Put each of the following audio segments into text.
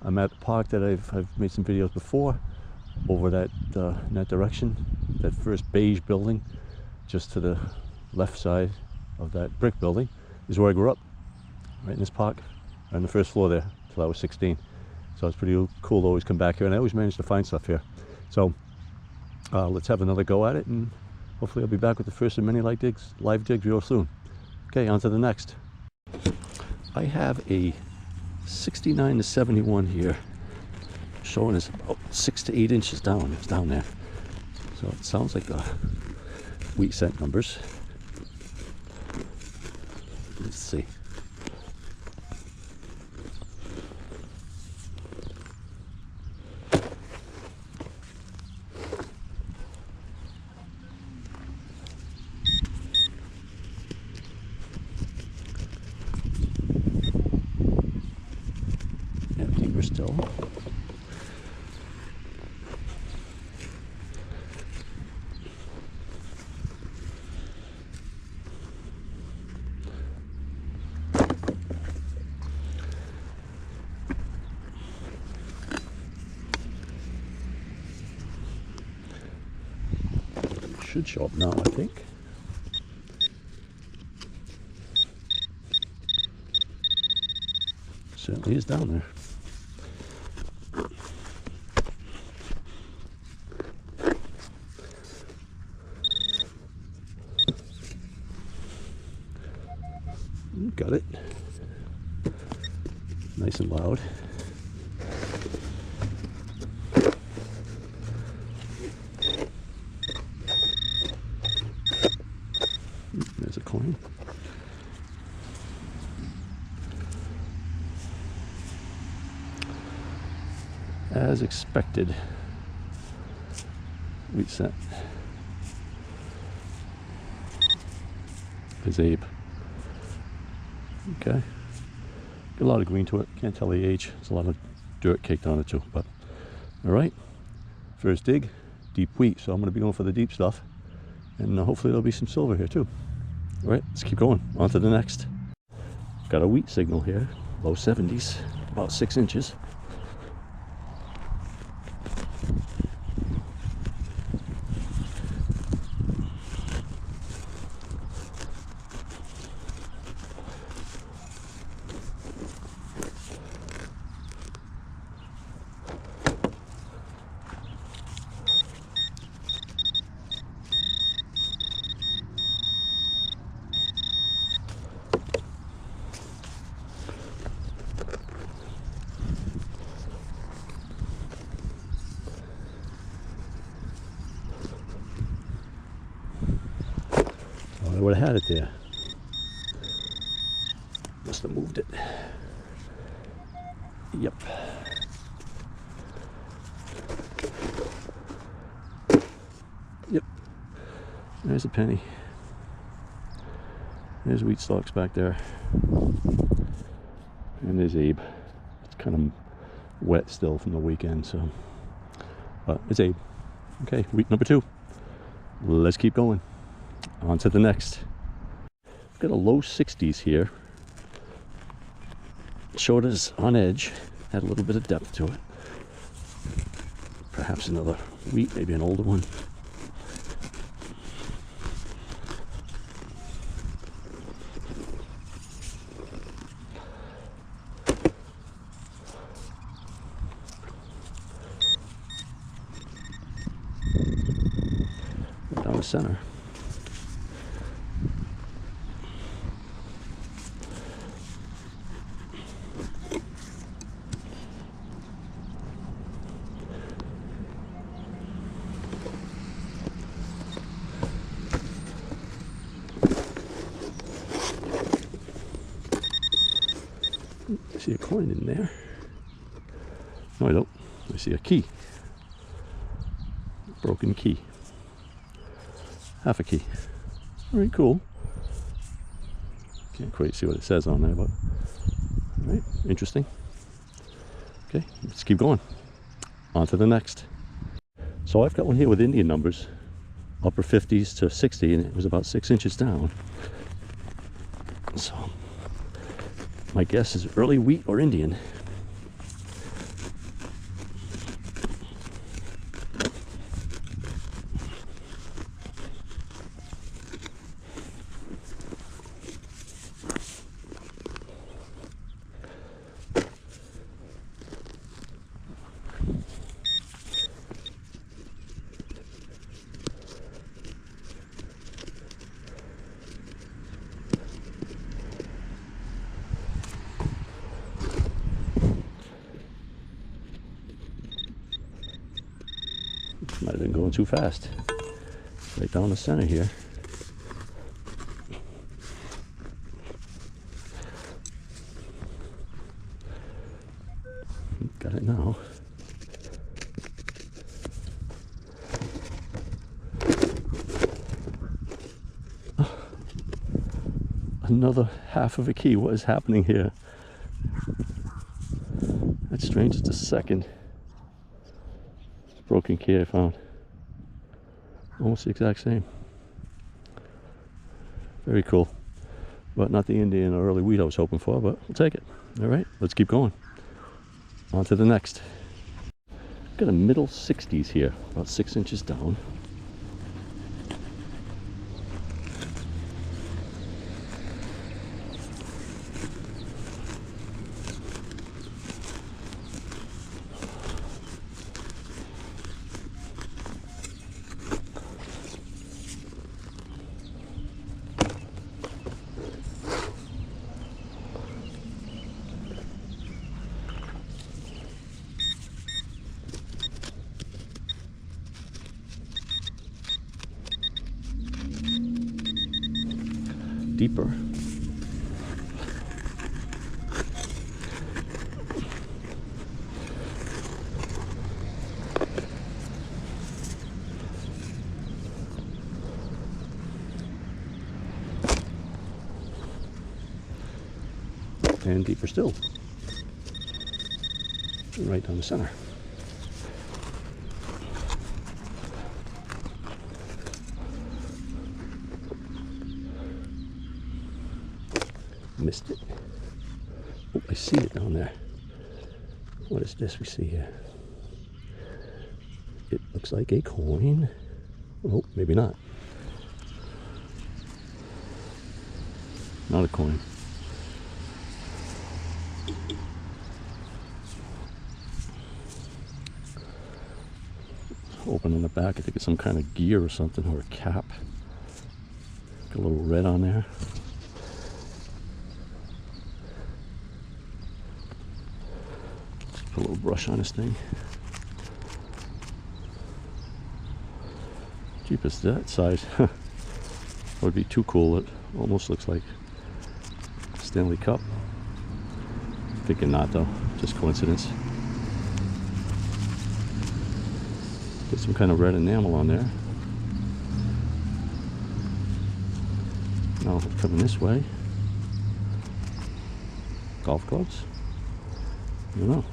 I'm at the park that I've made some videos before, over that in that direction, that first beige building, just to the left side of that brick building is where I grew up, right in this park, on the first floor there, till I was 16. So it's pretty cool to always come back here, and I always manage to find stuff here. So let's have another go at it, and hopefully I'll be back with the first of many live digs real soon. Okay, on to the next. I have a 69 to 71 here, showing us about 6 to 8 inches down. It's down there, so it sounds like the wheat scent numbers. Let's see. Yeah, deeper still. Should show up now, I think. Certainly is down there. Got it. Nice and loud. There's a coin. As expected, wheat scent is Abe. Okay, got a lot of green to it. Can't tell the age. There's a lot of dirt caked on it too. But all right, first dig, deep wheat. So I'm going to be going for the deep stuff, and hopefully there'll be some silver here too. All right, let's keep going. On to the next. Got a wheat signal here, low 70s, about 6 inches. I would have had it there. Must have moved it. Yep. Yep. There's a penny. There's wheat stalks back there. And there's Abe. It's kind of wet still from the weekend, so. But it's Abe. Okay, wheat number 2. Let's keep going. On to the next. Got a low 60s here. Showed us on edge. Had a little bit of depth to it. Perhaps another wheat, maybe an older one. Down the center. I see a coin in there. No, I don't. I see a key. Broken key. Half a key. All right, cool. Can't quite see what it says on there, but all right, interesting. Okay, let's keep going. On to the next. So I've got one here with Indian numbers, upper 50s to 60, and it was about 6 inches down. So my guess is early wheat or Indian. Might have been going too fast. Right down the center here. Got it now. Another half of a key. What is happening here? That's strange. It's the second broken key I found. Almost the exact same. Very cool. But not the Indian or early wheat I was hoping for, but we'll take it. All right, let's keep going. On to the next. Got a middle 60s here, about 6 inches down. Deeper. And deeper still. Right down the center. Missed it. Oh, I see it down there. What is this we see here? It looks like a coin. Oh, maybe not. Not a coin. Open on the back. I think it's some kind of gear or something, or a cap. Got a little red on there. Put a little brush on this thing. Cheapest that size. That would be too cool. It almost looks like Stanley Cup. Thinking not though, just coincidence. Put some kind of red enamel on there. Now coming this way. Golf clubs? I don't know.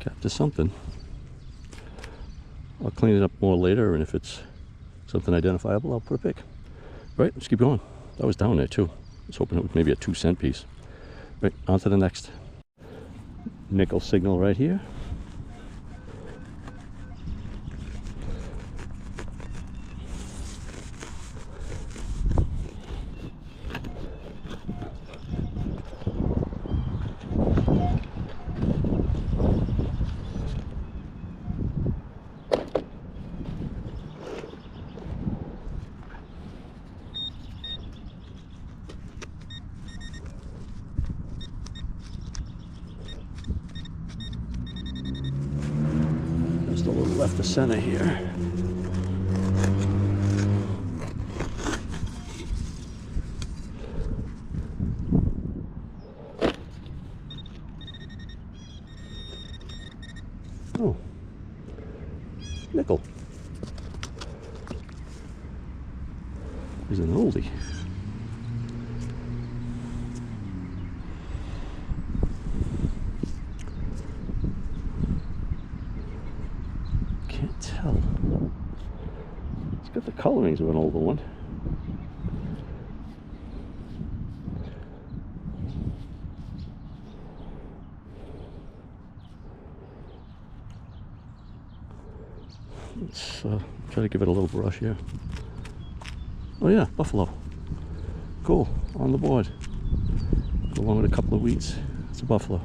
Cap to something. I'll clean it up more later, and if it's something identifiable, I'll put a pic. Right, let's keep going. That was down there too. I was hoping it was maybe a 2-cent piece. Right, on to the next. Nickel signal right here. Just a little left of center here. Oh, nickel. He's an oldie. Can't tell. It's got the colorings of an older one. Let's try to give it a little brush here. Oh yeah, buffalo. Cool, on the board. Along with a couple of wheats. It's a buffalo.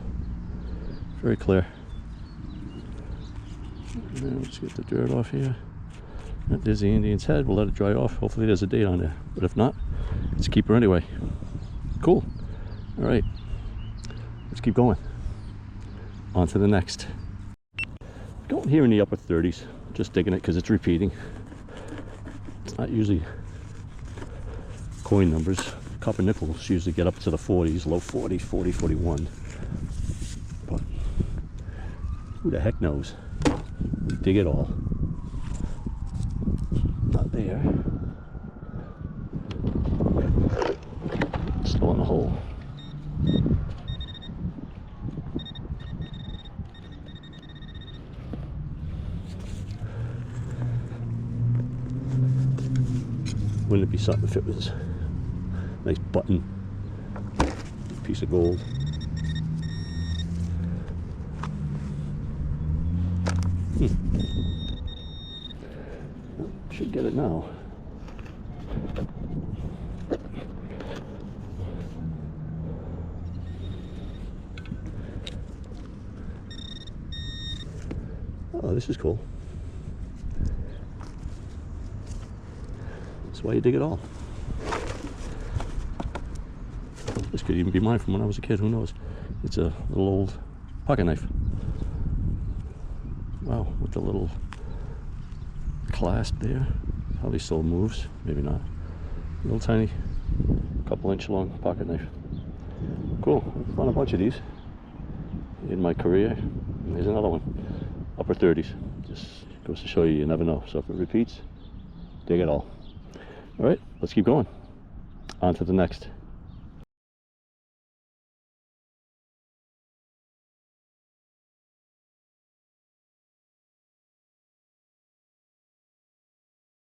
Very clear. And let's get the dirt off here. There's the Indian's head. We'll let it dry off. Hopefully there's a date on there, but if not, it's a keeper anyway. Cool. All right, let's keep going on to the next. Going here in the upper 30s, just digging it because it's repeating. It's not usually coin numbers. Copper nickels usually get up to the 40s, low 40s, 40, 41. But who the heck knows? We dig it all. Not there. Still in the hole. Wouldn't it be something if it was a nice button, piece of gold? Should get it now. Oh, this is cool. That's why you dig it all. This could even be mine from when I was a kid, who knows? It's a little old pocket knife. Wow, with the little clasp there. Probably still moves, maybe not. Little tiny, couple inch long pocket knife. Cool, I've found a bunch of these in my career. And here's another one, upper 30s. Just goes to show you, you never know. So if it repeats, dig it all. All right, let's keep going. On to the next.